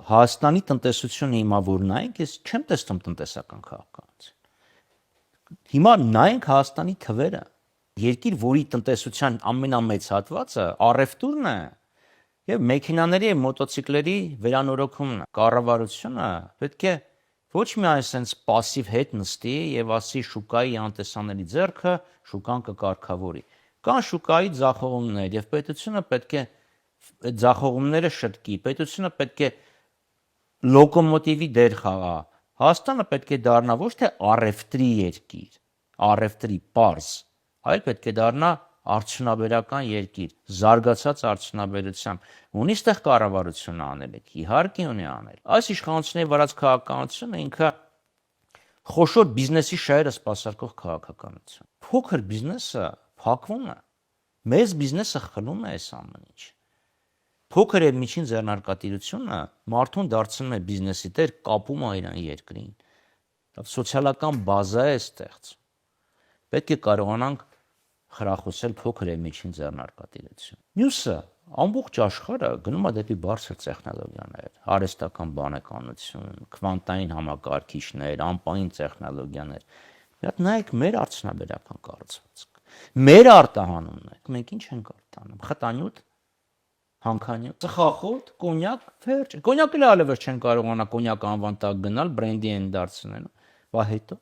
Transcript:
Հայաստանի տնտեսությունը հիմա որ նայենք, ես չեմ տեսնում տնտեսական քաղաքականություն։ Հիմա նայենք Հայաստանի թվերը, երկիր, որի տնտեսության ամենամեծ հատվածը առևտուրն է եւ մեքենաների եւ մոտոցիկլերի վերանորոգումն է։ Կառավարությունը պետք է ոչ միայն sense пассив հետ նստի եւ ասի շուկայի անտեսանելի ձեռքը շուկան կկարգավորի։ Կան շուկայի ձախողումներ եւ պետությունը պետք է այդ ձախողումները շտկի, պետությունը պետք է լոկոմոտիվի դեր խաղա։ Հայաստանը պետք է դառնա ոչ թե առևտրի երկիր, առևտրի պարզ, այլ պետք է դառնա արդյունաբերական երկիր, զարգացած արդյունաբերությամբ։ Ունի ստեղ կառավարությունը անելիք, իհարկե ունի անել։ Այս իշխանությունների վարած քաղաքականությունը ինքը խոշոր բիզնեսի շահերը սպասարկող քաղաքականություն։ Փոքր բիզնեսը փակվում է, մեծ բիզնեսը խլում է այս ամեն ինչ։ Փոքր եւ միջին ձեռնարկատիրությունը մարդուն դարձնում է բիզնեսի տեր, կապում է իրան երկրին։ Սոցիալական բազա է ստեղծում։ Պետք է կարողանանք խրախուսել փոքր եւ միջին ձեռնարկատիրություն։ Մյուսը ամբողջ աշխարհը գնում է դեպի բարձր տեխնոլոգիաներ, արհեստական բանականություն, քվանտային համակարգիչներ, անպային տեխնոլոգիաներ։ Միատ նայեք մեր արդյունաբերական կառուցվածքը, մեր արտահանումները, մենք ինչ ենք արտահանում, խտանյութ, հանքանյութ, ծխախոտ, կոնյակ, վերջ։ Կոնյակը լավը չեն կարողանա կոնյակ անվան տակ գնալ, բրենդի են դարձնելու։ Բա հետո